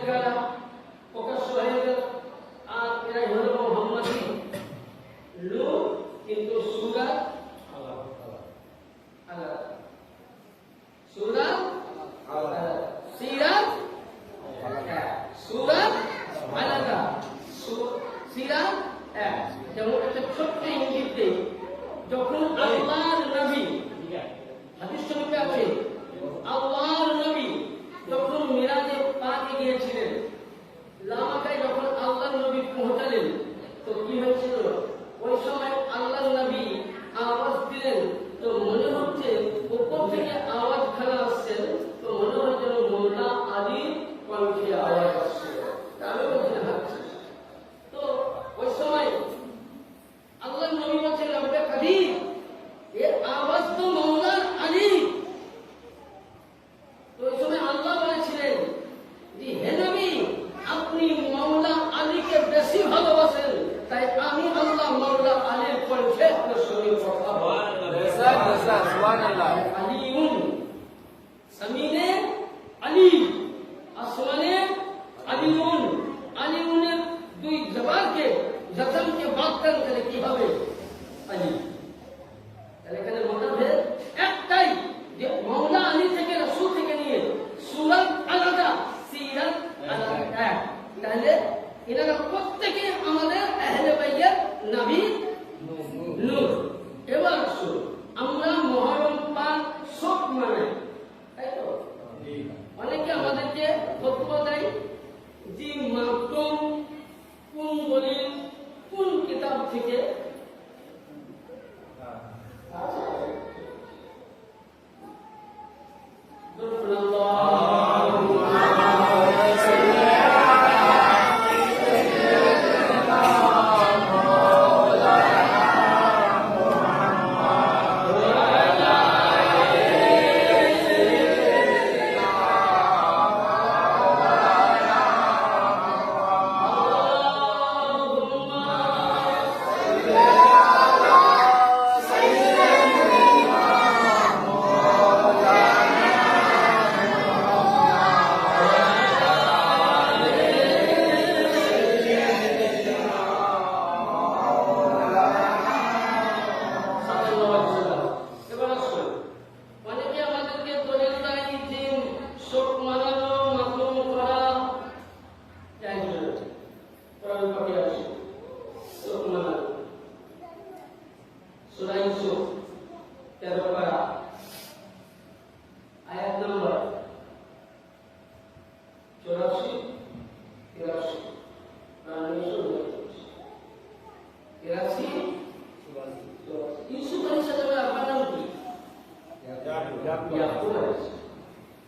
কারা প্রকাশ্য হয়ে গেল। আর এরাই হলো মোহাম্মদী লোক, কিন্তু সুরা আলাদা, সুরা আলাদা, সিরাত সুরা আলাদা, সিরাত এক। যেমন একটা ছোট্ট ইঙ্গিত দেই, যখন আল্লাহর নবী, হাদিস শরীফে আছে, আল্লাহর নবী যখন মিরাজে পাকে গিয়েছিলেন, লামাকায় যখন আল্লাহর নবী পৌঁছালেন, তো কি হয়েছিল? ওই সময় আল্লাহর নবী আওয়াজ দিলেন, তো মনে হচ্ছে উপর থেকে আওয়াজ খানা আসছে, তো মনে হচ্ছে মোল্লা আলীর কণ্ঠে আওয়াজ আসছে। আমি বলছি হাঁটছি, তো ওই সময় আল্লাহর নবী বলছেন রব্বে কাদির, এর আওয়াজ তো মৌলা আলী। তো ওই সময় আল্লাহ বলেছিলেন যে হে নবী, আপনি মৌলা আলীকে বেশি ভালোবাসেন, তাই আমি আল্লাহ মৌলা আলীর কণ্ঠে আপনার সঙ্গে কথা বলছি। সুবহানাল্লাহ। আলিউন, সামিনে আলী, আসমানে আলিউন। আলিউনের দুই জবানকে জজমকে বাদ করে কি হবে? আলী। তাহলে এখানে মতভেদ একটাই, যে মৌলা আলী থেকে রাসূল থেকে নিয়ে সুরাত আলাদা, সিরাত আলাদা। তাহলে এনারা প্রত্যেকে আমাদের আহলে বাইতের নবী নূর। এবার আসুন, আমরা মুহররম পাক সব মানাই, তাই তো? অনেকে আমাদেরকে ফতোয়া দেয় যে মাতম কোন দলিল কোন কিতাব থেকে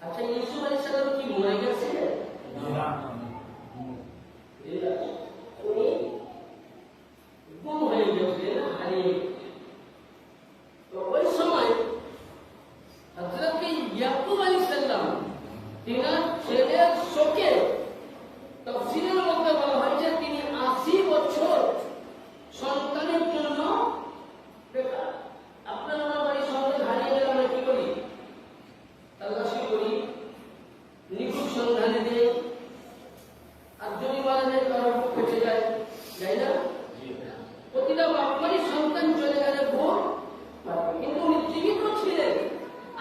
আচ্ছা, ইউসুফ আলাইহিস সালাম কি মরে গেছে? না, উনি গুম হয়ে গেছিলেন, হারিয়ে। তো ওই সময় হযরত ইয়াকুব আলাইহিস সালাম তিনার ছেলের শোকে তাফসীরের মধ্যে বলা হয়েছে তিনি 80 বছর সন্তানের জন্য বেকার। আপনার আমার বাড়ির সন্তান হারিয়ে গেলে আমরা কি করি? তল্লাশি করি, নিখুঁত সন্ধানে দেই, আর যদি বলা যায় কারোর পৌঁছে যায়, যাই না? প্রতিটা বাপমারই সন্তান চলে গেলে ভোর, কিন্তু উনি জীবিত ছিলেন।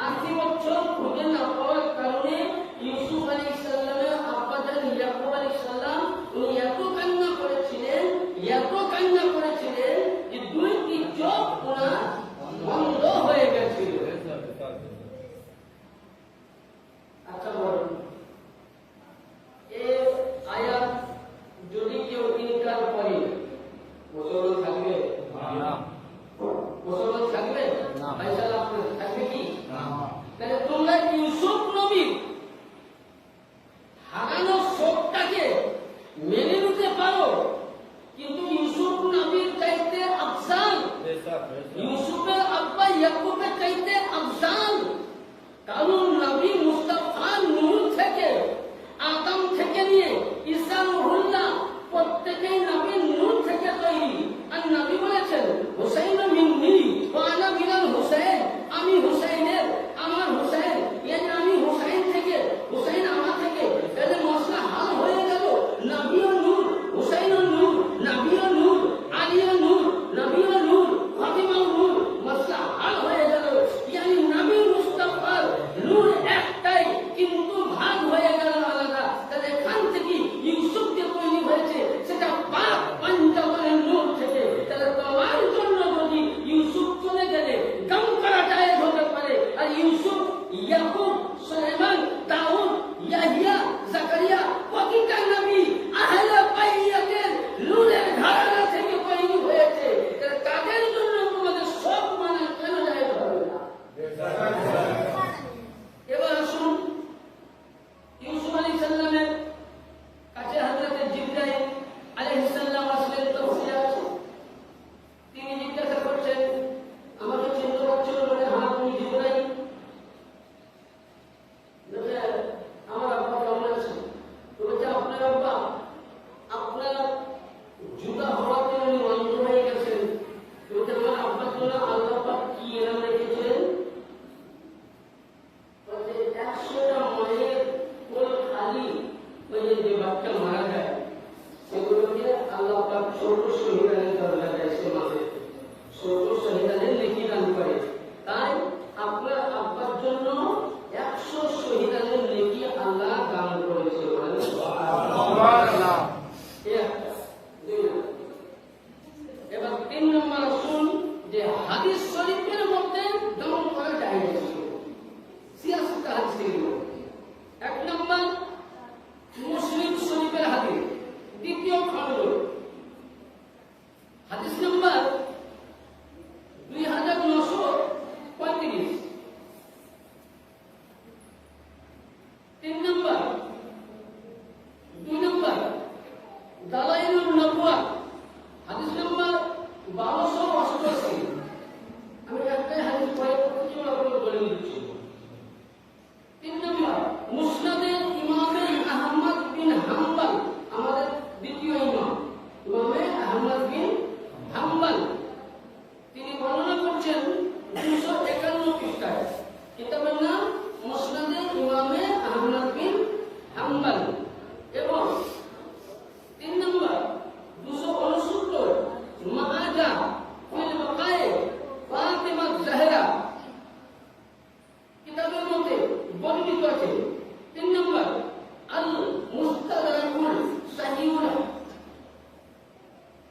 80 বছর খুঁজে না পাওয়ার কারণে ইউসুফ আলাইহিস সালামের আব্বা জান ইয়াকুব আলাইহিস সালাম উনি যে বাচ্চা মারা যায় সেগুলোকে আল্লাহ পাক ছোট শহীদানের দরজায় এসে মাঝে ছোট শহীদানের নেকি দান করে। তাই আপনার আব্বার জন্য 100 শহীদানের নেকি আল্লাহ দান করেছে। এবার 3 নম্বর আসুন যে হাদিস শরীফের মধ্যে দমন করা যায় না। সিয়াসত হাদিস থেকে 1 নম্বর মুসলিম শরীফের হাদিস, দ্বিতীয় খণ্ড, হাদিস নম্বর 2935। 3 নম্বর 2 নম্বর দালাইলুন নবুওয়াত, হাদিস নম্বর 1288। আমি একটাই হাদিস পড়ে কিছু আপনাদের বলে দিচ্ছি। 3 নম্বর মুসনাদে ইমামে আহমদ বিন হাম্বল, আমাদের দ্বিতীয় ইমাম ইমামে আহমদ বিন হাম্বল, তিনি বর্ণনা করছেন 251 পৃষ্ঠায়। কিতাবের নাম মুসনাদে ইমামে আহমদ বিন হাম্বল। এবং 3 নম্বর 269 মাআজা ফিল বাকায়ে ফাতিমা জাহরা, কিতাবের মধ্যে বর্ণিত আছে। 3 নম্বর আল মুস্তাদরাকুল সাহিহুল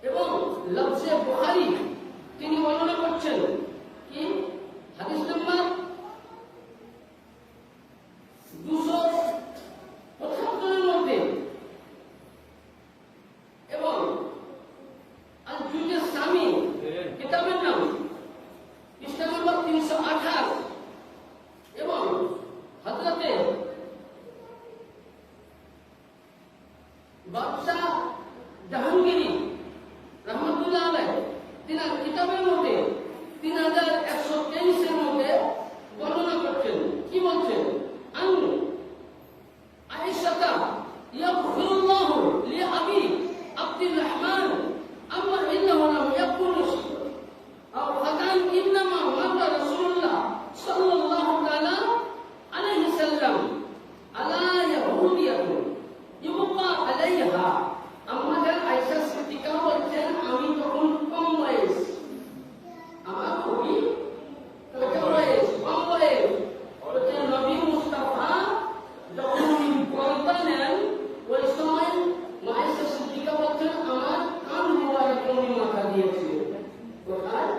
এবং লফজে বুখারী, তিনি বর্ণনা করছেন কি হাদিস নম্বর 275 এর মধ্যে। এবং আল জুজে সামি, কিতাবের নাম, পৃষ্ঠা নম্বর 328। এবং হযরতে বাদশাহ জাহাঙ্গীরি রহমাতুল্লাহ আলাইহি, তিনার কিতাবের মধ্যে 3123 এর মধ্যে বর্ণনা করছেন। কি বলছেন? আন আয়েশা ইয়াগফিরুল্লাহু লি আবি আব্দুর রহমান আম্মা ইন্নাহু লাম ইয়াকুন আও ফাকান ইন্নামা মাতা রাসূলুল্লাহ সাল্লাল্লাহু তাআলা আলাইহি সাল্লাম আলা ইয়াহুদিয়াতুন ইউকা আলাইহা। আমাদের আয়েশা সিদ্দিকা বলছেন আমি তখন কম বয়স, আমার খুবই কম বয়স, বলছেন নবী মুস্তাফা যখন পর্দা নেন ওই সময় আয়েশা সিদ্দিকা বলছেন আমার কান মোবারক উনি মাথা দিয়েছিলেন। কোথায়?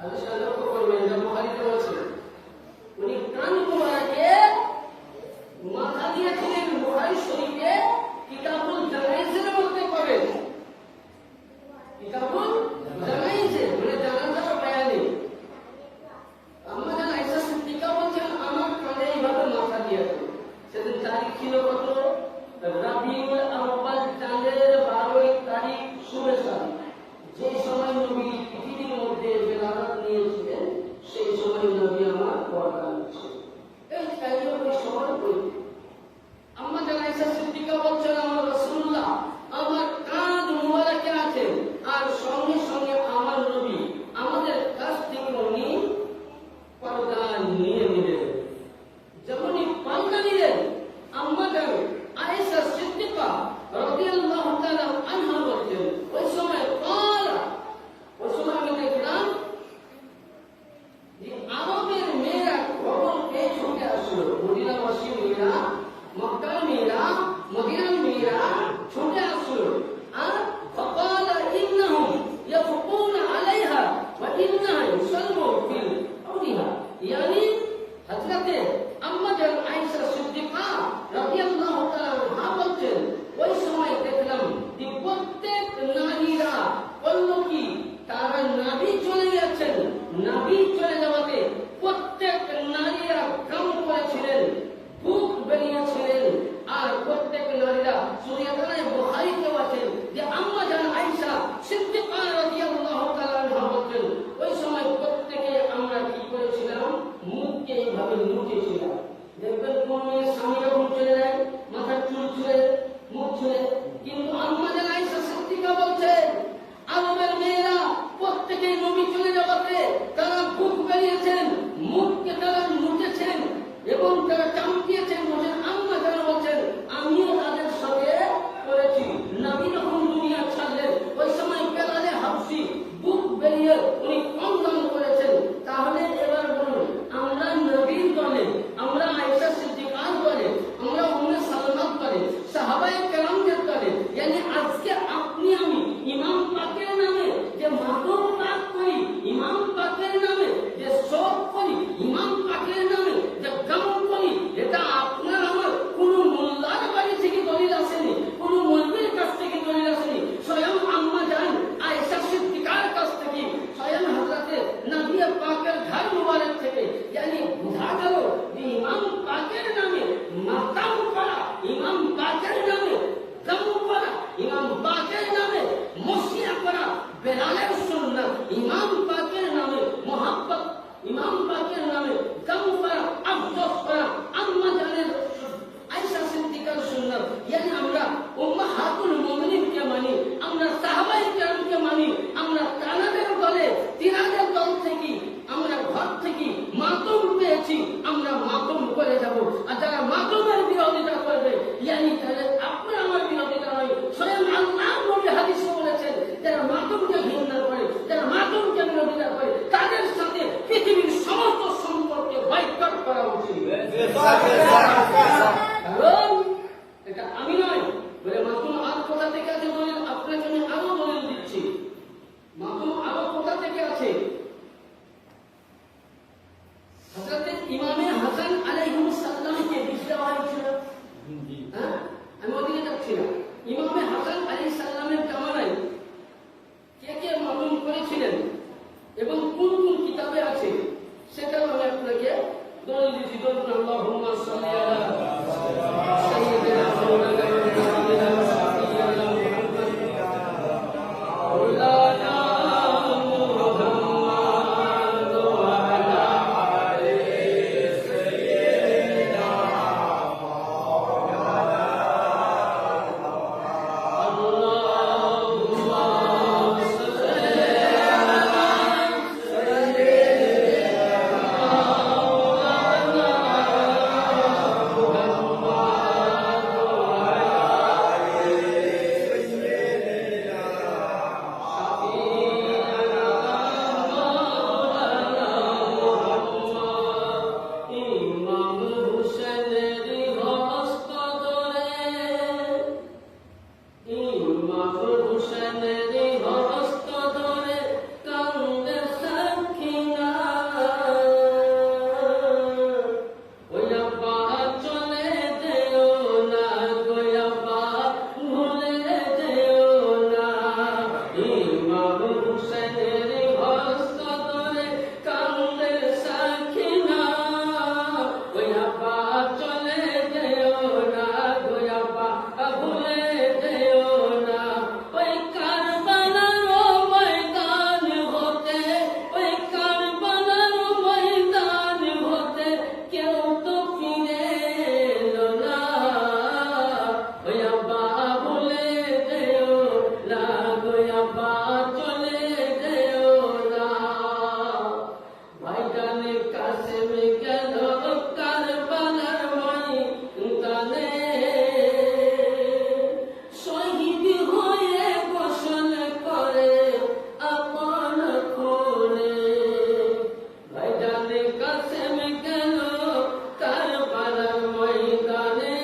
আল্লাহ লক্ষ্য করবেন, যা বুখারীতে আছে উনি কান মোবারকে মাথা দিয়েছিলেন। বুখারী শরীফে কিতাবুল জানাইজের মধ্যে পাবেন। কিতাবুল জানাইজে মানে জানাজার বয়ানে আমাদের আয়েশা সিদ্দিকা বলছেন আমার কানে এইভাবে মাথা দিয়েছে। সেদিন তারিখ ছিল কত? রাবিউল আউয়াল, চাঁদের 12 তারিখ শুভে সাল। যে সময় নবী পৃথিবীর মধ্যে বেলারাত নিয়েছিলেন সেই সময় নবী আমার পর্দা নিয়েছিলেন। এই চাইলে সময় বলতে আমাদের আয়েশা সিদ্দিকা বলছেন আমার রাসূলুল্লাহ আমার কাঁধ মুবারকে আছেন, আর সঙ্গে সঙ্গে আমার নবী আমাদের কাছ থেকে উনি পর্দা নিয়ে নিলেন। যখনই পর্দা নিলেন আমাদের আয়েশা সিদ্দিকা রাদিয়াল্লাহু তাআলা আনহা বলছেন ওই সময় আমি দেখলাম যে আরবের মেয়েরা খবর পেয়ে ছুটে আসলো। মদিনাবাসী মেয়েরা, মক্কার মেয়েরা, মদিনার মেয়েরা ছুটে আসলো। আর فقال انهم يفقون عليها وانها يصلوا في عونها, يعني হযরতে আম্মা জান আয়েশা সিদ্দিকা রাদিয়াল্লাহু তাআলা আনহা বলছেন ওই সময় দেখলাম যে প্রত্যেক নারীরা বলল কি তারা নবী চলে যাচ্ছেন। নবী চলে যাওয়াতে প্রত্যেক নারীরা কাম করেছিলেন, বুক বেরিয়েছিলেন। আর প্রত্যেক নারীরা সূরায়ে বুখারীতে আছে যে আম্মা জান আয়েশা সিদ্দিকা রাদিয়াল্লাহু তাআলা আনহা বলছেন ওই সময় প্রত্যেকে আমরা কি করেছিলাম? মুখকে এইভাবে মুছেছিলাম। দেখবেন কোন স্বামী যখন চলে যায় মাথার চুল ছুঁড়ে মুখ ছুঁড়ে, কিন্তু আম্মা জান আয়েশা সিদ্দিকা বলছেন আরবের মেয়েরা প্রত্যেকে নবী চলে যাওয়াতে তারা বুক বেরিয়েছেন, মুখকে তারা মুছেছেন এবং তারা চামকিয়েছেন। বলছেন আম্মা জান বলছেন আমি ভুলে যেও না ওই কারবালার ময়দান হতে, ওই কারবালার ময়দান হতে কেউ তো ফিরে এলো না। ওই আব্বা ভুলে যেও না, ওই আব্বা চলে যেও না। ভাইজানের কাসেম গেল কারবালার ময়দানে, শহীদ হয়ে গোসল করে আপন খুনে। ভাইজানের কাসেম গেল কারবালার ময়দানে,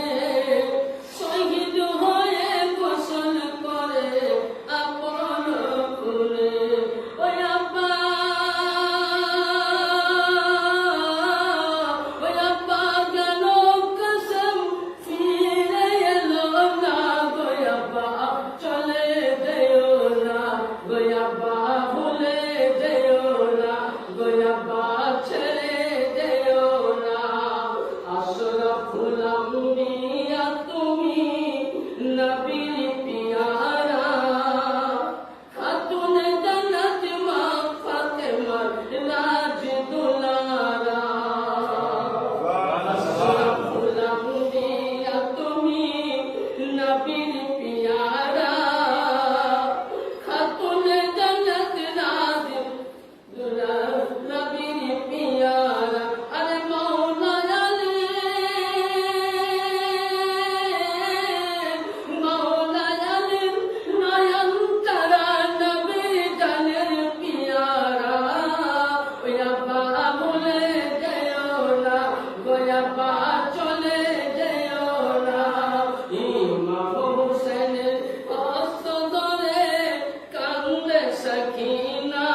শহীদ হয়ে গোসল করে আপন খুনে। ওই আব্বা, ওই আব্বা গেল কাসেম ফিরে এলো না। ওই আব্বা চলে যেও না, ওই আব্বা ভুলে যেও না, ওই আব্বা ছেড়ে যেও না। আশরাফুল আম্বিয়া তুমি নবীর পিয়ারা, খাতুন জান্নাত মা ফাতেমার রাজ দুলারা। আশরাফুল আম্বিয়া তুমি নবীর পিয়ারা, খাতুন জান্নাত রাজ দুলারা, নবীর পিয়ারা। আরে মাওলা আলী, মাওলা আলী নয়ন তারা নবী জানের পিয়ারা। ওই আব্বা ভুলে যেও না, ওই আব্বা চলে যেও না। ইমাম হোসেনের হস্ত ধরে কান্দে সখিনা,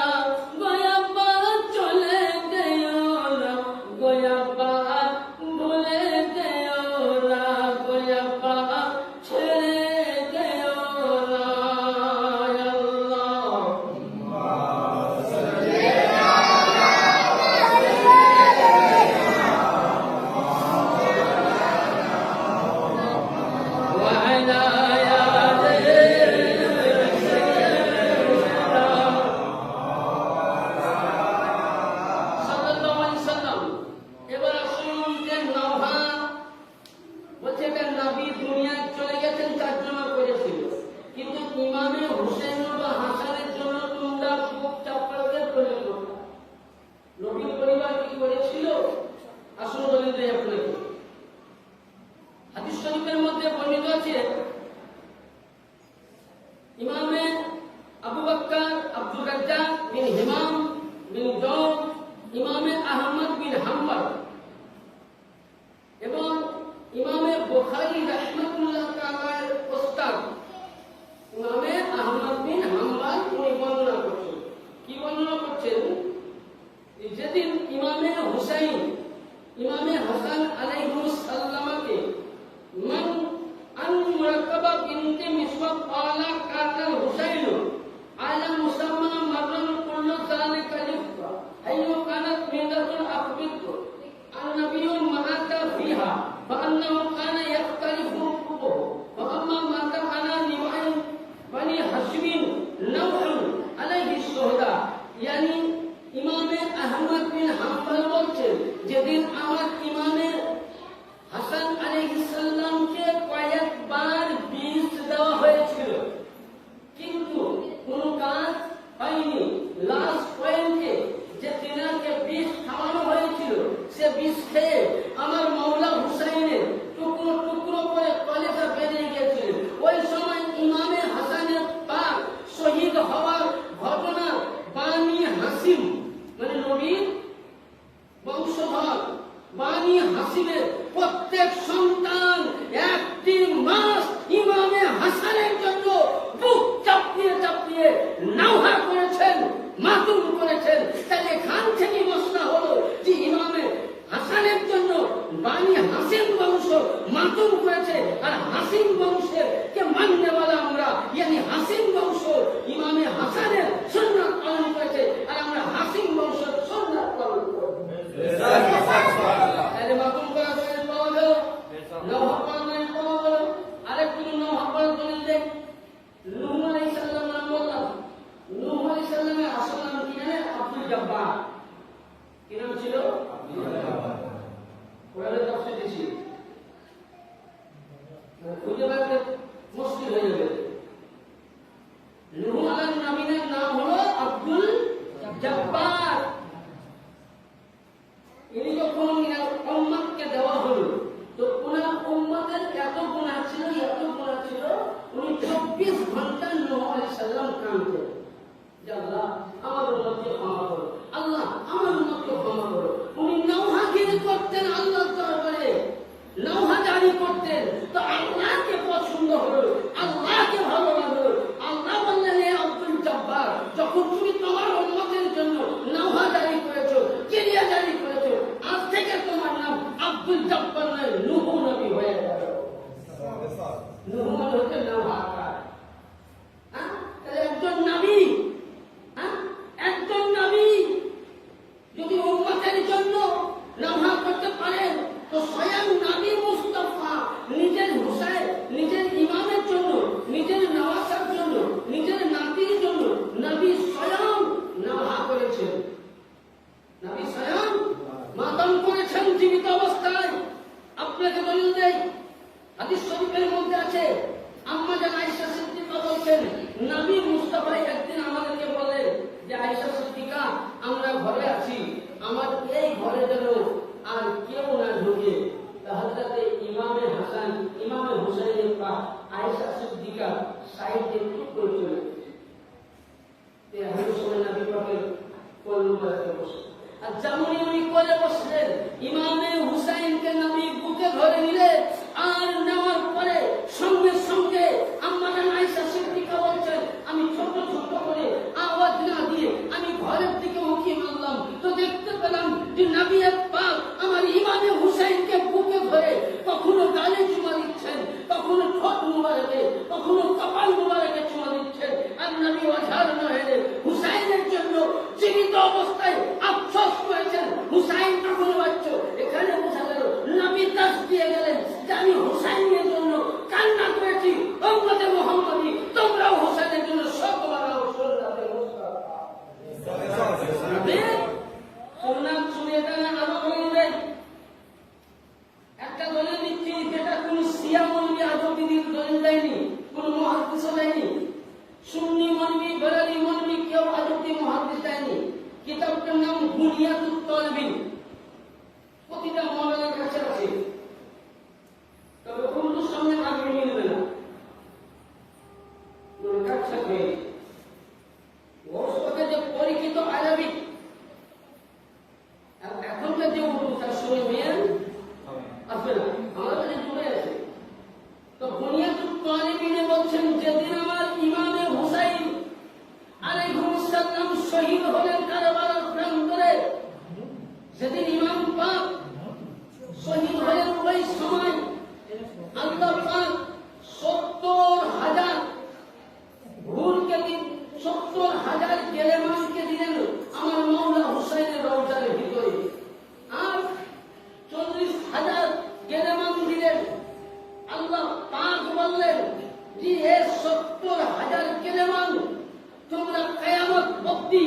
ওই আব্বা চলে যেও না, ওই আব্বা ভুলে যেও না, ওই আব্বা ছেড়ে যেও না। আল্লাহ وعلى সাল্লাল্লাহু আলাইহি সাল্লাম। এবার আসুন যে নভা বলছে এটা নবী দুনিয়ায় চলে গেছেন তার জন্য করেছিল, কিন্তু ইমামে হোসেন বা হাসানের জন্য তোমরা বুক চাপড়াতে করেছিল না। নবীর পরিবার কি করেছিল? আসুন বলে দেই আপনাকে। হাদিস শরীফের মধ্যে বর্ণিত আছে, ইমামে আবু বকর আব্দুর রাজ্জাক বিন হিমাম বিন জৌদ, ইমামে আহমদ বিন হাম্বল এবং ইমামে বুখারী রাহমাতুল্লাহ তাআলার উস্তাদ ইমামে আহমদ বিন হাম্বল তিনি বর্ণনা করছেন। কি বর্ণনা করছেন? যেদিন ইমামে হুসাইন, ইমামে হাসান আলাইহিস সালামকে মান আন মুরাক্কাবা বিনতে মিসওয়াক আলা কাতাল হুসাইন আলা মুসাম্মা মাররান কুল্লু যালিকা লিফা আইয়ু কানাত মিদাতুল আফবিত আন-নাবিয়্যু মা'আতা ফিহা ফাআন্নাহু কানা ইয়াখতালিফু কুতুবুহু ওয়া আম্মা মা কানা লিওয়াই বানি হাশিমিন নাওহুন আলাইহিস শুহাদা। ইয়ানি ইমামে আহমদ বিন হাম্বল বলছেন, যেদিন আমার ইমামে হাসান আলাইহিস সালামকে কয়েকবার বিষ দেওয়া হয়েছিল, কিন্তু কোনো কাজ হয়নি। লাস্ট পয়েন্টে যে তিনাকে বিষ খাওয়ানো হয়েছিল, সে বিষ খেয়ে আমার মাওলা হুসাইনের টুকরো টুকরো করে কলেজা বেরিয়ে গিয়েছিল। ওই সময় ইমামে হাসানের পাক শহীদ হওয়ার ঘটনা বানি হাসিম মানে নবীর বংশধর বানি হাসিমের প্রত্যেক সন্তান একটি মাস ইমামে হাসানের জন্য বুক চাপিয়ে চাপিয়ে নাওহা করেছেন, মাতুম করেছেন। তাহলে এখান থেকে মশলা হলো যে ইমামে হাসানের জন্য বানি হাসিম বংশ মাতুম করেছে, আর হাসিম বংশের কে মাননেওয়ালা আমরা, ইয়ানি হাসিম বংশ ইমামে হাসানের সুন্নাত পালন করেছে, আর আমরা হাসিম বংশের সুন্নাত পালন করব। তাহলে মাতুম করা পাওয়া গেল, নওহা পালন পাওয়া গেল। আরেকটু কাঁদতেন যে আল্লাহ আমার উম্মতকে ক্ষমা করো, আল্লাহ আমার উম্মতকে ক্ষমা করো। উনি নওহাগিরি করতেন আল্লাহর দরবারে, নওহা জারি করতেন। তো আল্লাহকে পছন্দ হলো, আল্লাহকে ভালো লাগলো। আল্লাহ বললেন হে আব্দুল জব্বার, যখন তুমি তোমার উম্মতের জন্য নওহা জারি করেছো, কেরিয়া জারি করেছো, আজ থেকে তোমার নাম আব্দুল জব্বার নয়, নূহ নবী হয়ে গেল। নূহ মানে হচ্ছে নওহাকার। তাহলে একজন নবী, একজন নবী যদি উম্মতের জন্য নওহা করতে পারেন, তো স্বয়ং নবী মুস্তাফা নিজের হুসাইন, নিজের ইমামের জন্য, নিজের নওয়াসার জন্য, নিজের নাতির জন্য নবী স্বয়ং নওহা করেছেন। নবী স্বয়ং মাতম করেছেন জীবিত অবস্থায়। আপনাকে দলিল দেই, হাদিস শরীফের মধ্যে আছে, আম্মা জান আয়েশা সিদ্দিকা বলছেন, নবী মুস্তাফা একদিন আমাদেরকে বলেন যে আয়েশা সিদ্দিকা, আমরা ঘরে আছি, আমার এই ঘরে যেন আর কেউ না ঢুকে। হযরত ইমামে হাসান, ইমামে হুসাইনের পা আয়েশা সিদ্দিকা সাইডে চুপ করে চলে গেছে। এই সময় নবী পাকের কোলে বসে, আর যেমনই উনি কোলে বসলেন, ইমামে হুসাইনকে নবী বুকে ধরে নিলেন। আর নেওয়ার পরে সঙ্গে সঙ্গে আম্মা জান আয়েশা সিদ্দিকা বলছেন, আমি ছোট ছোট করে আওয়াজ না দিয়ে আমি ঘরের দিকে উঁকি মারলাম, তো দেখতে পেলাম যে নবী পাক আমার ইমামে হুসাইনকে বুকে ধরে কখনো গালে চুমা দিচ্ছেন, কখনো ঠোঁট মুবারকে, কখনো কপাল মুবারকে চুমা দিচ্ছেন। আর নবী ওঝার নহে হুসাইনের জন্য জীবিত অবস্থায় আফসোস করেছেন, হুসাইন কখনো বাচ্চা। এখানে বোঝা গেল নবী দাস দিয়ে গেলেন যে আমি হুসাইনের জন্য কান্না করেছি। উম্মতে মুহাম্মাদি, তোমরাও হুসাইনের জন্য সব বানাও সুন্নাতে মুস্তাফা। সুন্নাত শুনে এখানে আরো বলবেন, একটা দলিল দিচ্ছি যেটা কোন শিয়া মৌলবী আজমির দলিল দেয়নি, কোন মুহাদ্দিসও দেয়নি। সুন্নি মৌলবী, বেরেলভী মৌলবী কেউ আজমি মুহাদ্দিস দেয়নি। কিতাবটার নাম বুনিয়াতুত তালিবিন, প্রতিটা মৌলানার কাছে আছে, তবে উর্দুর সঙ্গে আরবি মিলবে না, কাছে হয়ে ওর সাথে যে পরিচিত আরবি আর এখনকার যে উর্দু তার সঙ্গে মেল আসবে না, আমার কাছে জুড়ে আছে। তো বুনিয়াতুত তালিবিনে বলছেন, যেদিন আমার ইমামে হুসাইন আলাইহিস সালাম শহীদ হলেন কারবালার প্রান্তরে, সেদিন ইমাম পাক শহীদ হলেন, ওই সময় আল্লাহ পাক 70,000 ভুলকে দিন, 70,000 গেলেমানকে দিলেন আমার মাওলা হুসাইনের রওজার ভিতরে, আর 40,000 গেলেমান দিলেন। আল্লাহ পাক বললেন যে এ 70,000 গেলেমান তোমরা কিয়ামত অবধি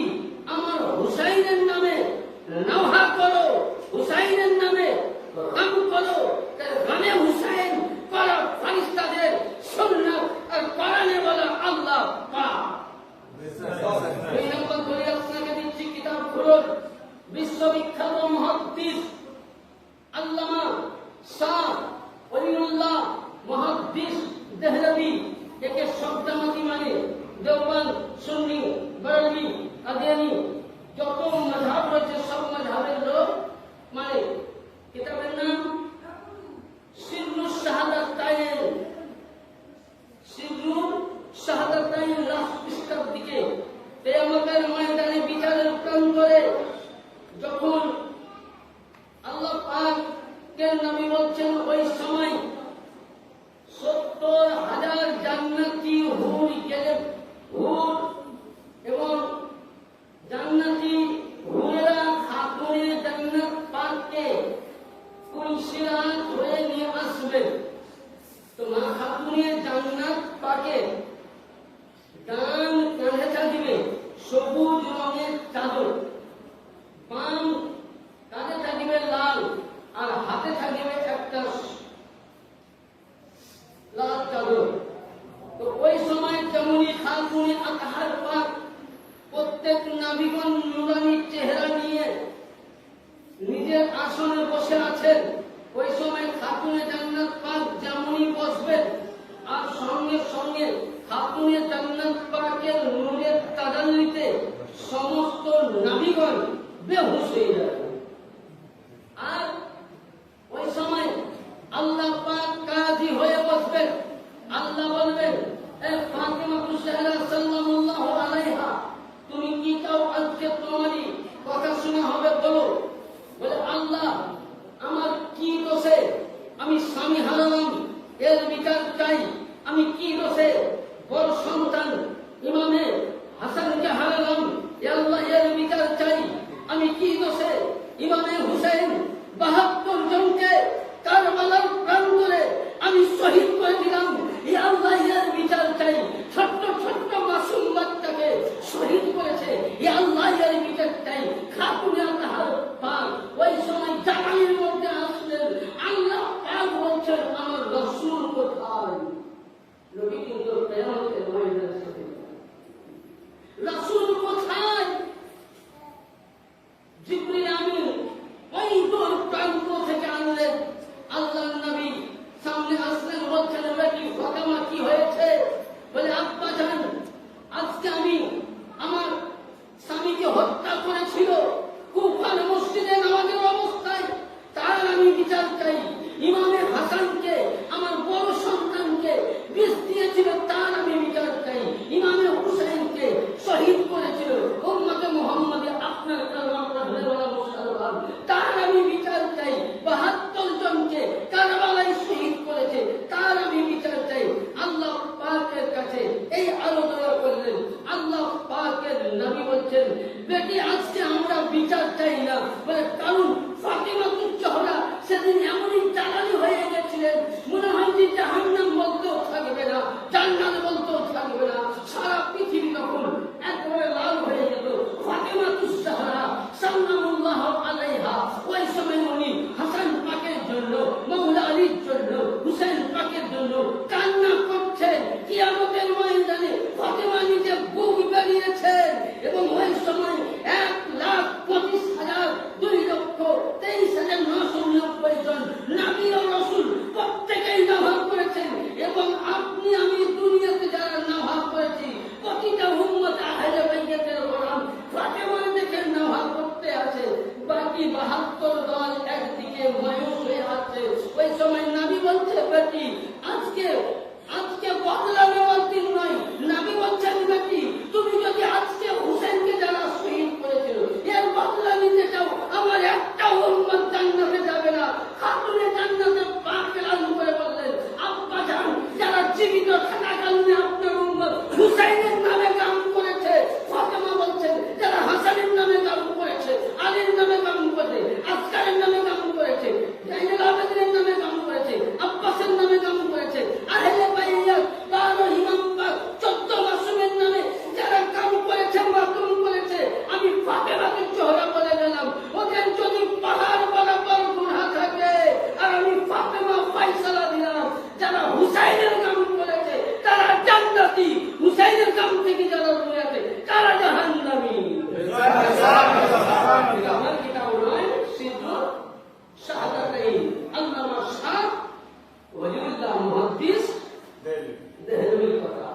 আমার হুসাইনের নামে নওহা করো, হুসাইনের নামে গান করো। গানে হুসাইন করা ফেরেশতাদের সুন্নাত আর কোরআনে বলা আল্লাহ পাক। দুই নম্বর দলিল আপনাকে দিচ্ছি, কিতাব খুলুন, বিশ্ববিখ্যাত মুহাদ্দিস আল্লামা শাহ ওলিউল্লাহ মুহাদ্দিস দেহলভী, একে শব্দমতি মানে দেওবন্দ, সুন্নি, বেরেলভী, কাদিয়ানী, যত মাযহাব রয়েছে সব মাযহাবের লোক বেহুশ হয়ে যাবে। আর ওই সময় আল্লাহ পাক কাজী হয়ে বসবেন। আল্লাহ বলবেন, এ ফাতিমা তুজাহরা সাল্লাল্লাহু আলাইহা, তুমি কি চাও আজকে তোমারই কথা শোনা হবে বলো। বলে, আল্লাহ আমার কি দোষে আমি স্বামী হারালাম, এর বিচার চাই। আমি কি দোষে বড় সন্তান ইমামে হাসানকে হারালাম, এ আল্লাহ এর বিচার চাই। আমি কি দোষে ইমামে হুসাইন ৭২ জনকে কারবালার প্রান্তরে আমি শহীদ করে দিলাম, এ আল্লাহ এর বিচার চাই। ছোট্ট ছোট্ট মাসুম বাচ্চাকে শহীদ করেছে, এ আল্লাহ এর বিচার চাই। খাতুনে আল্লাহর পাক ওই সময় জামানের মধ্যে আসলেন। আল্লাহ পাক বলছেন, আমার রাসূল কোথায়? নবী কিন্তু কিয়ামতের ময়দানে রাসূল কোথায়? জিবরিল আমিন ওই দূর প্রান্ত থেকে আনলেন। আল্লাহর নবী সামনে আসলেন, বলছেন, বেটি ফাতেমা কি হয়েছে? বলে, আব্বা জান, আজকে আমি আমার স্বামীকে হত্যা করেছিল কুফার মসজিদে নামাজের অবস্থায়, তার আমি বিচার চাই। ইমামে হাসানকে আমার বড় সন্তানকে বিষ দিয়েছিল, তার আমি বিচার চাই। ইমামে হুসাইনকে শহীদ করেছিল উম্মতে মুহাম্মাদে আপনার কালাম পড়লে বলা মুসলমান, তার আমি বিচার চাই। ৭২ জনকে কারবালায় শহীদ করেছে, তার আমি বিচার চাই। আল্লাহ পাকের কাছে এই আলোচনা করলেন। আল্লাহ পাকের নবী বলছেন, বেটি আজকে আমরা বিচার চাই না। বলে, কারণ ফাতিমা তুজাহরা সেদিন এমনই জ্বালানি হয়ে গেছিলেন, মনে হয় যে জাহান্নাম বলতেও থাকবে না, জান্নাত বলতেও থাকবে না। সারা পৃথিবী তখন একবারে লাল হয়ে যেত। ফাতিমা তুজাহরা সাল্লাল্লাহু আলাইহা ওই সময় উনি হাসান পাকের জন্য, মাওলা আলীর জন্য, হুসাইন পাকের জন্য কান্না করছেন। কিয়ামতের ময়দানে ফাতিমা নিজে বুক বেরিয়েছেন এবং ওই সময় ১,২,২,২,২৩,৯৯৯ জন নবী ও রাসূল প্রত্যেকেই নামাজ পড়েছেন। এবং আপনি আমি দুনিয়াতে যারা নামাজ পড়েছি, প্রতিটা উম্মত আহলে বাইতের কোরআন ফাতিমার দেখে নামাজ পড়তে আছে। বাকি ৭২ দল একদিকে মায়ূস হয়ে আছে। ওই সময় নবী বলছে, বেটি আজকে বদলা নেওয়ার দিন নয়। নবী বলছেন, বেটি তুমি যদি আজকে হুসেনকে যারা শহীদ করেছিল এর বদলা নিতে চাও, আমার একটা উম্মত জান্নাতে যাবে না। খাতুনে জান্নাতে পাক এলান করে বললেন, আব্বা জান, যারা জীবিত থাকাকালীন আপনার উম্মত হুসাইনের নামে কাম করেছে, ফাতেমা বলছেন যারা হাসানের নামে কাম করেছে, আলীর নামে কাম করেছে, আসকারের নামে কাম করেছে, জাইনুল আবেদিনের নামে কাম করেছে, আব্বাসের নামে কাম করেছে, আহলে বাইত ১২ ইমাম পাক ১৪ মাসুমের নামে যারা কাম করেছে, মাতুম করেছে, আমি ফাতেমাকে চোহরা বলে গেলাম। ওদের যদি পাহাড় বরাবর গুনাহ থাকে, আর আমি ফাতেমা ফয়সালা দিলাম, যারা হুসাইনের কাম করেছে তারা জান্নাতি, হুসাইনের কাম থেকে যারা দূরে আছে তারা জাহান্নামী। আমার কিতাব নয়, সিদ্ধ শাহাদাতাইন আল্লামা শাহ ওয়ালিউল্লাহ মুহাদ্দিস দেহলভির কথা।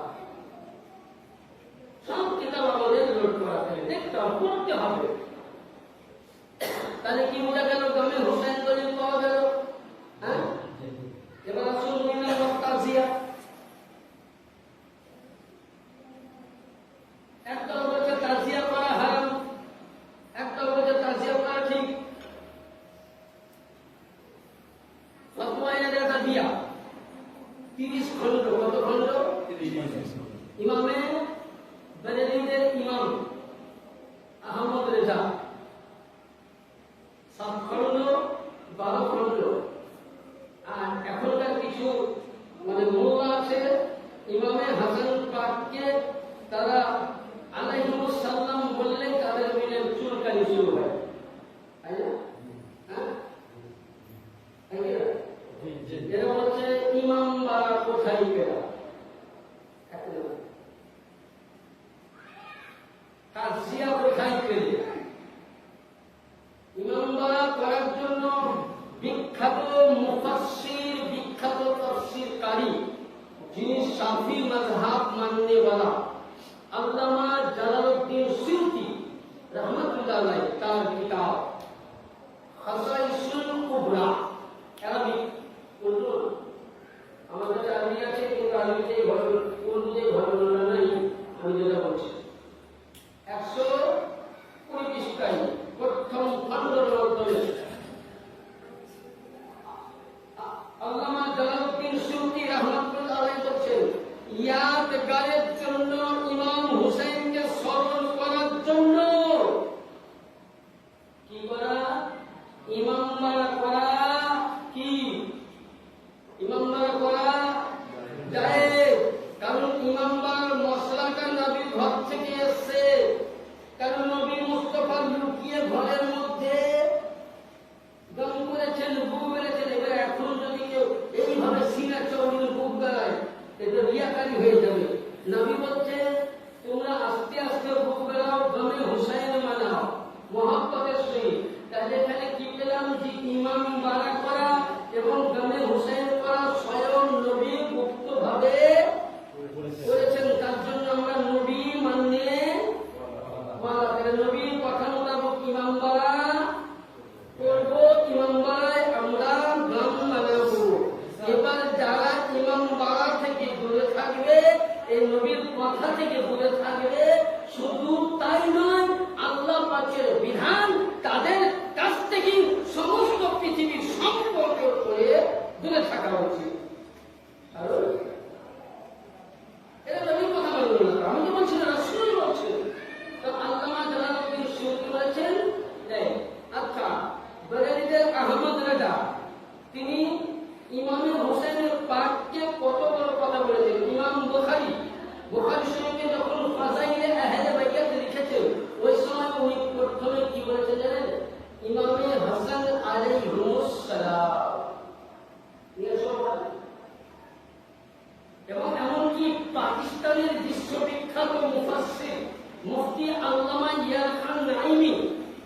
সব কিতাব আমাদের নোট করা থাকে, দেখতে হবে, পড়তে হবে। তাহলে কি বোঝা গেল? গ্রামে হুসাইন দলিল পাওয়া গেল। হ্যাঁ, এবার আসুন তাজিয়া। একটা বলছে তাজিয়া করা হারাম, একটা বলছে তাজিয়া করা ঠিক। ফতোয়া এনে দেখা দিয়া ৩০ খন্ড। কত খন্ড? ৩০। ইমামে বেরেলিদের ইমাম আহমদ রেজা ৭ খন্ড, ১২ খন্ড। আর এখনকার কিছু মোল্লা আছে, ইমামে হাসান পাককে তারা আলাইহিস সালাম বললে তাদের মিলে চুলকানি শুরু হয়, তাই না? এরা হচ্ছে ইমাম বারা কোথায় পেরা, তাজিয়া কোথায় পেলে। ইমাম বারা করার জন্য বিখ্যাত মুফাসসির, বিখ্যাত তাফসীরকারী, যিনি শাফি মাযহাব মাননেওয়ালা আল্লামা জালালউদ্দিন সুয়ুতী রাহমাতুল্লাহ জানা নাই তার কিতাব খাসাইসুল কুবরা আরবি উর্দু আমাদের আরবি আছে কিন্তু আরবিতে উর্দুতে ঘটনা নাই আমি যেটা বলছি 120 পৃষ্ঠায় প্রথম খণ্ডের মধ্যে আল্লামা জালালউদ্দিন সুয়ুতী রাহমাতুল্লাহ আলাইহি বলেন ইয়াদগারের জন্য ইমাম হুসাইনকে স্মরণ করার জন্য কি করা ইমামবাড়া করা কি ইমামবাড়া করা জায়েজ কারণ ইমামবাড়ার মশলাটা নবীর ঘর থেকে এসেছে কারণ নবী মুস্তাফা লুকিয়ে ঘরের মধ্যে দম করেছেন বুক বেড়েছেন এবার এখন যদি কেউ এইভাবে সিনা চৌড়িয়ে বুক বেড়ায় এটা রিয়াকারি হয়ে যাবে নবী বলছে তোমরা আস্তে আস্তে বুক বেড়াও দমে হুসাইন মানাও মহব্বতের সহিত তাহলে এখানে কি পেলাম যে ইমাম বাড়া করা এবং দমে হুসাইন করা স্বয়ং নবী গুপ্তভাবে করেছেন তার জন্য আমরা নবী মানে নবীর কথা মোতাবেক ইমাম বাড়া করব ইমাম বাড়ায় আমরা গাম মানাবো এবার যারা ইমাম বাড়া থেকে দূরে থাকবে এই নবীর কথা থেকে দূরে থাকবে শুধু তাই নয় আল্লাহ পাকের বিধান তাদের কাছ থেকে সমস্ত পৃথিবীর সম্পর্ক করে দূরে থাকা উচিত এটা নবীর কথা বলবো না আমি তো বলছি না রাসূল বলছেন তো আল্লামা জালালউদ্দিন সুয়ুতী বলেছেন আচ্ছা বেরেলিদের আহমদ রেজা তিনি ইমাম হোসেনের পাককে কত বড় কথা বলেছেন ইমাম বুখারী শরীফে যখন ফাযাইলে আহলে বাইত লিখেছেন ওই সময় উনি প্রথমে কি বলেছেন জানেন ইমামে হাসান আলাইহিস সালাম এবং এমনকি পাকিস্তানের বিশ্ববিখ্যাত মুফাসসির মুফতি আল্লামা ইয়ার খান নাইমি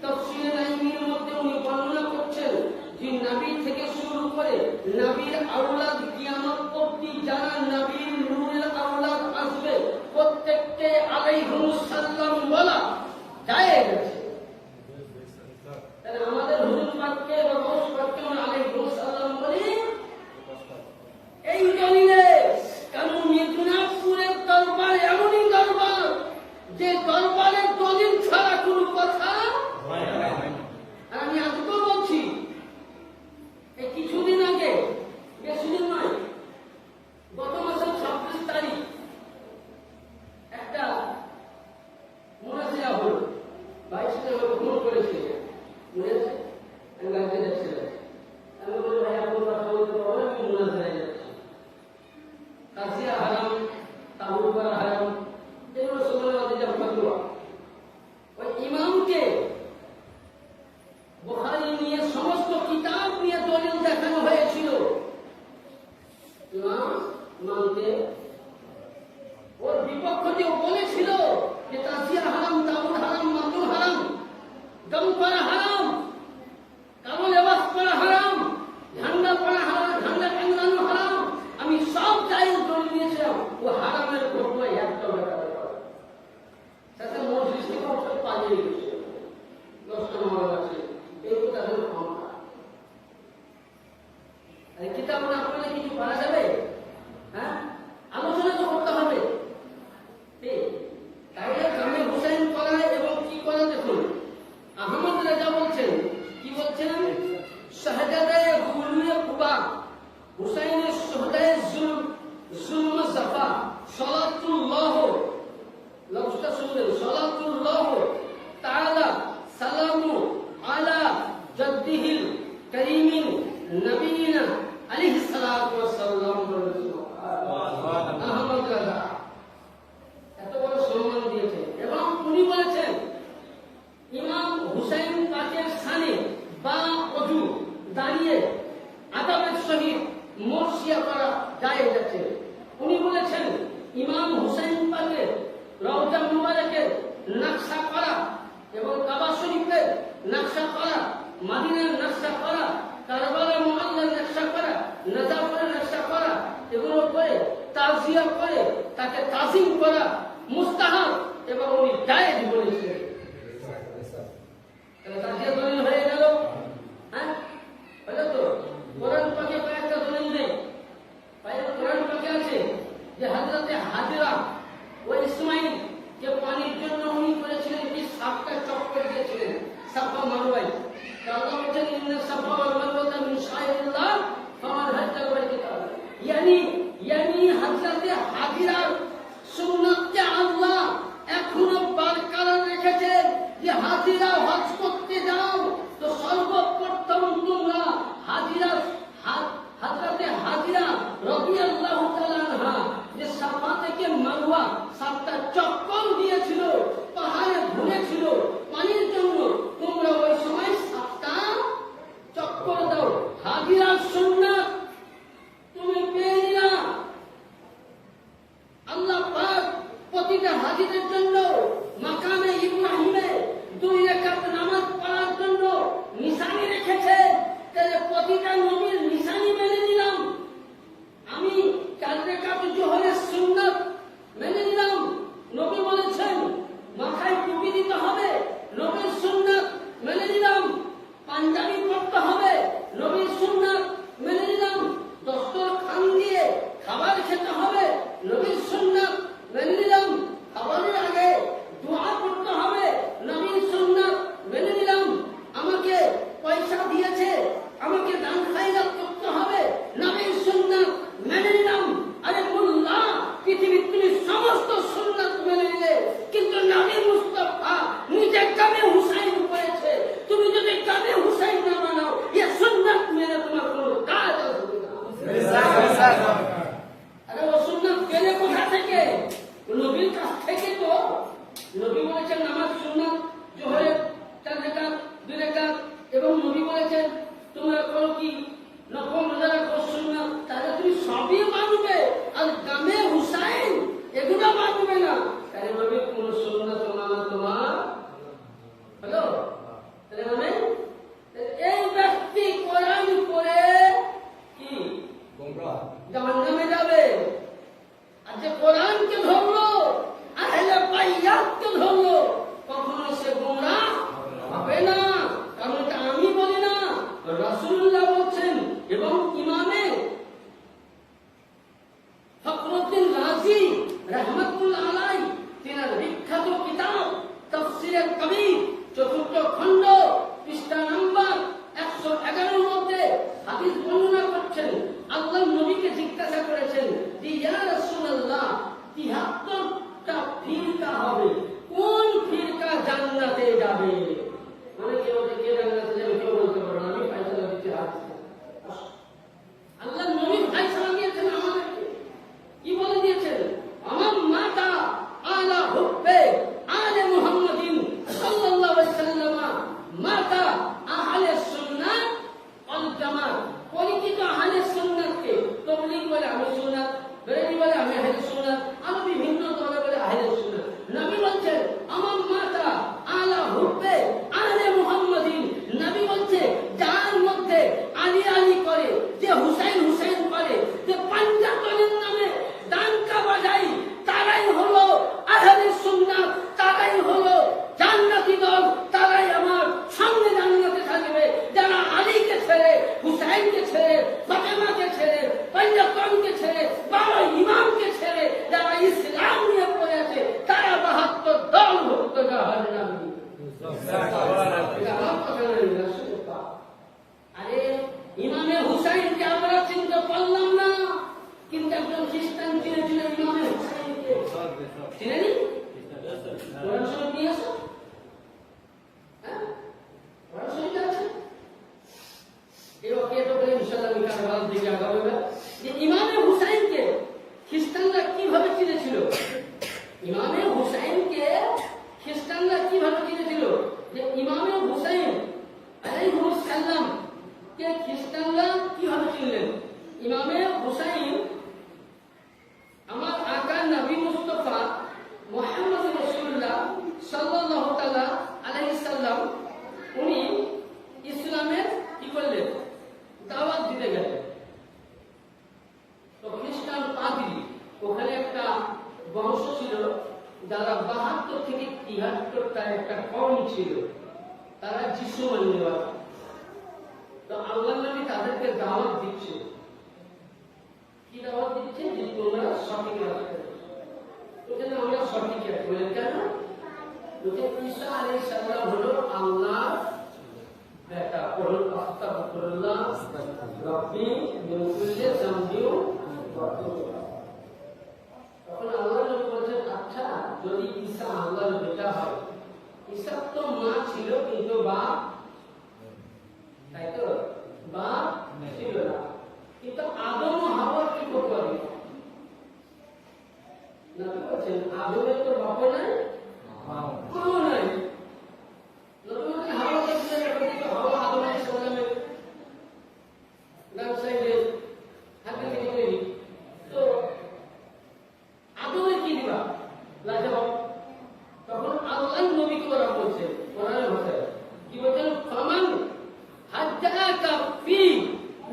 তাফসীরে নাইমির মধ্যে উনি বর্ণনা করছেন যে নবী থেকে শুরু করে নবীর আওলাদ কিয়ামত অবধি যারা নবীর নূরের আওলাদ আসবে প্রত্যেককে আলাইহিস সালাম বলা জায়েজ আছে তাহলে আমাদের হুজুর পাককে বা গৌস পাককে আলাইহিস সালাম বলি এই দলিলে কারণ মিদনাপুরের দরবার এমনই দরবার যে দরবারের দলিল ছাড়া কোনো কথা আমি আজকেও বলছি এই কিছুদিন আগে বেশি দিন নয় গত মাসের 26 তারিখ একটা মোনাজিরা হল 22 টাকা ফোন করেছে আমি গাড়িতে যাচ্ছিলাম আমি বলি ভাই আপনি কথা বলতে পারবেন আমি মোনাজিরায় যাচ্ছি তাজিয়া হারাম তাবু করা হারাম এগুলো সময় অধিকার ফতোয়া ওই ইমামকে বুখারী নিয়ে সমস্ত কিতাব নিয়ে দলিল দেখানো হয়েছিল ইমামকে ওর বিপক্ষ যে বলেছিল যে তাজিয়া হারাম তাবু হারাম মাতু হারাম দম করা হারাম কালো লেবাস পরা হারাম ঝান্ডা পরা হারাম ঝান্ডা টাঙানো হারাম আমি সব জায়গায় দলিল দিয়েছিলাম ও হারামের ঘটনা একটা সাথে মজলিস থেকে ওটা পালিয়ে গেছে 10টা মামলা আছে এই তো তাদের ক্ষমতা এই কিতাব না পড়লে কিছু করা যাবে হ্যাঁ আলোচনা তো করতে হবে তাইলে কামে হুসাইন করা এবং কি করা দেখুন আহমদ রেজা বলছেন কি বলছেন শাহজাদায়ে গুলিয়ে কুবা হুসাইনের শাহজাদায়ে জুলম জাফা সালাতুল্লাহ লফজটা শুনলেন সালাতুল্লাহ তাআলা সালামু আলা জাদ্দিহিল কারীমিন নবিয়িনা আলাইহিস সালাতু ওয়াস সালাম আহমদ রাজা এত বড় সম্মান দিয়েছে এবং উনি বলেছেন ইমাম হুসাইন পাকের সামনে বা ওযু দাঁড়িয়ে আদবের সহিত মরসিয়া করা জায়েজ আছে উনি বলেছেন ইমাম হুসাইন পাকের রওজা মুবারকের নকশা করা এবং কাবা শরীফের নকশা করা মদিনার নকশা করা কারবালার মুআল্লার নকশা করা নজাফের নকশা করা এগুলো করে তাজিয়া করে তাকে তাজিম করা মুস্তাহাব এবং উনি জায়েজ বলেছেন জাহান্নামে যাবে। আর যে কোরআনকে ধরলো, আহলে বাইয়াতকে ধরলো, কখনো সে গোমরাহ হবে না। কারণ এটা আমি বলি না, রাসূলুল্লাহ বলছেন। এবং ইমামে ফখরুদ্দিন রাজি রাহমাতুল্লাহ আলাইহি তিনার বিখ্যাত কিতাব তাফসীরে কবির ৪র্থ খণ্ড পৃষ্ঠা নাম্বার ১১১ মধ্যে হাদিস বর্ণনা করছেন। আল্লাহর নবীকে জিজ্ঞাসা করেছেন যে ইয়া রাসূলুল্লাহ ৭৩টা ফিরকা হবে, কোন ফিরকা জান্নাতে যাবে? মানে কেউ কে জান্নাতে যাবে কেউ বলতে পারবে না, আমি ফয়সালা দিতে আসছি। আল্লাহর নবী ফয়সালা দিয়েছেন আমাদেরকে। কি বলে দিয়েছেন? আমার মাতা আলা হুব্বে আলে মুহাম্মাদিন সাল্লাল্লাহু আলাইহি ওয়াসাল্লাম, মাতা আহলে সুন্নাহ ওয়াল জামাত। পরিচিত আহলে সুন্নাহকে তাবলীগ বলে আহলে সুন্নাহ, বেরেলভী বলে আমি আহলে সুন্নাহ, আর বিভিন্ন দলে বলে আহলে সুন্নাহ। নবী বলছেন আমার মাতা আলা হুব্বে আলে মুহাম্মাদিন। নবী বলছে যার মধ্যে আলী আলী করে, যে হুসাইন হুসাইন করে, যে পাঞ্জাতনের নামে ডাঙ্কা বাজাই, তারাই হলো আহলে সুন্নাহ, তারাই হলো জান্নাতি দল, তারাই আমার সামনে জান্নাতে থাকবে। যারা আলীকে ছেড়ে, হুসাইনকে ছেড়ে, ফাতেমাকে ছেড়ে, পাঞ্জাতনকে ছেড়ে, বাবা ইমামকে ছেড়ে যারা ইসলাম নিয়ে পড়ে আছে, তারা ৭২ দল ভুক্ত জাহান্নামী। আরে ইমামে হুসাইনকে আমরা চিনতে পারলাম না, কিন্তু একজন খ্রিস্টান চিনেছিল ইমামে হুসাইনকে। চিনেনি? কোরআন শরীফ নিয়ে আসো। হ্যাঁ, কোরআন শরীফে আছে। কে তো বলে ইনশাআল্লাহ আমি কারবাল দিকে আগাবো। যে ইমামে হুসাইনকে খ্রিস্টানরা কিভাবে চিনেছিল? ইমামে হুসাইনকে খ্রিস্টানরা কিভাবে চিনেছিল? যে ইমামে হুসাইন আলাইহিস সালাম কে খ্রিস্টানরা কিভাবে চিনলেন? ইমামে হুসাইন আমার আকা নবী মুস্তাফা মুহাম্মদ রাসূলুল্লাহ সাল্লাল্লাহু তাআলা আলাইহি সাল্লাম, উনি ইসলামের কি করলেন? দাওয়াত দিতে গেলেন। তো খ্রিস্টান পাদ্রী, ওখানে একটা বংশ ছিল যারা ৭২ থেকে ৭৩টা একটা কওম ছিল, তারা যিশু মাননেওয়ালা। তো আল্লাহর নবী তাদেরকে দাওয়াত দিচ্ছে। কি দাওয়াত দিচ্ছে? যে তোমরা সঠিক রাস্তায়, ওখানে আমরা সঠিক বলেন কেন? ওদের ঈসা আলাইহিস সালাম হলো আল্লাহ বেটা। পড়ুন আস্তাগফিরুল্লাহ রাব্বি মিন কুল্লি যামবিন ওয়া তুব। তখন আল্লাহ নবী বলেন আচ্ছা যদি ঈসা আল্লাহর বেটা হয়, ঈসা তো মা ছিল কিন্তু বাপ, তাই তো বাপ ছিল না। কিন্তু আদম ও হাওয়া কি করতে পারে? নবী বলেন আদমের তো বাপ নাই, মাও নাই। নবী বলেন হাওয়া তো হাওয়া আদম আলাইহিস সালামের নাম সাইডে হাতে থেকে তৈরি। তো আদমের কি দিবা? লাজবাব। তখন আল্লাহর নবীকে ওরা বলছে কোরআনের ভাষায় কি বলছেন? ফামান হাজ্জাকা ফি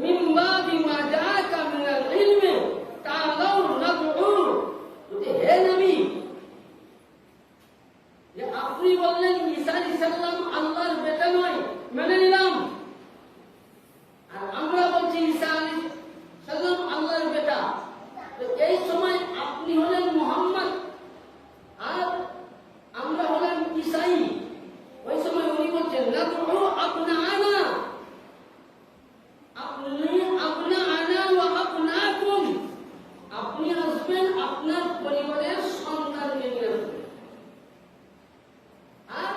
মিন বাদি মা জাআকা মিনাল ইলমি তাআলাউ নাদউ। হে নবী, যে আপনি বললেন ঈসা আলাইহিস সালাম আল্লাহর বেটা নয়, মেনে নিলাম। আর আমরা বলছি ঈসা আলাইহিস সালাম আল্লাহর বেটা। তো এই সময় আপনি হলেন মুহাম্মদ আর আমরা হলাম ঈসাই। ওই সময় উনি বলছেন নাদউ আবনাআনা, আবনাআনা ওয়া আবনাকুম। আপনি আসবেন আপনার পরিবারের সন্তানকে নিয়ে আসবেন, আর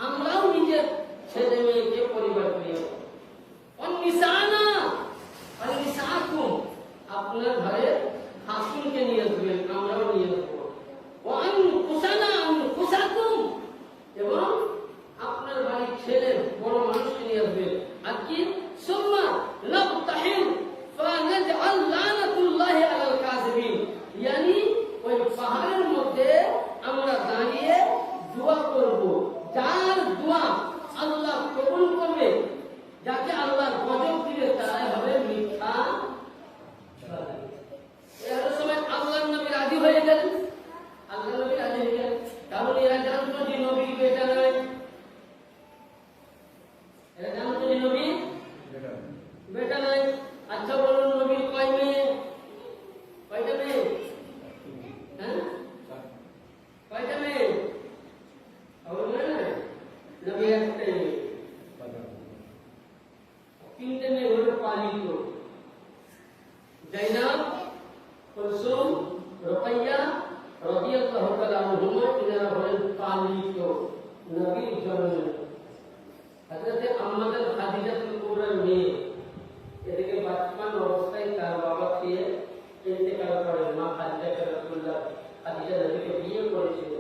আমরাও নিজের ছেলে মেয়েকে পরিবার নিয়ে আসবো। অনিসানা অনিসাকুম, আপনার ঘরে হাসুনকে নিয়ে আসবেন, আমরাও নিয়ে আসবো। ওয়ান কুসানা কুসাকুম, এবং আপনার বাড়ির ছেলে বড় মানুষকে নিয়ে আসবেন। আর কি সুম্মা নাবতাহিল ফানাজআল লানাতুল্লাহি আলাল কাযিবিন, yani ওই পাহাড়ের মধ্যে আমরা দাঁড়িয়ে দোয়া করব, যার দোয়া আল্লাহ কবুল করবে, যাকে আল্লাহ গজব দিবে তারাই হবে মিথ্যা কুলসুম, রুকাইয়া রাদিয়াল্লাহু তাআলা আনহুমা এনারা হলেন পালিত নবীর জননী। হযরতে আম্মাজান খাদিজাতুল কুবরার মেয়ে। এদিকে বাচ্চান অবস্থায় তার বাবা খেয়ে ইন্তেকাল করেন। মা খাদিজা রাসূলুল্লাহ খাদিজা নবীকে বিয়ে করেছিলেন।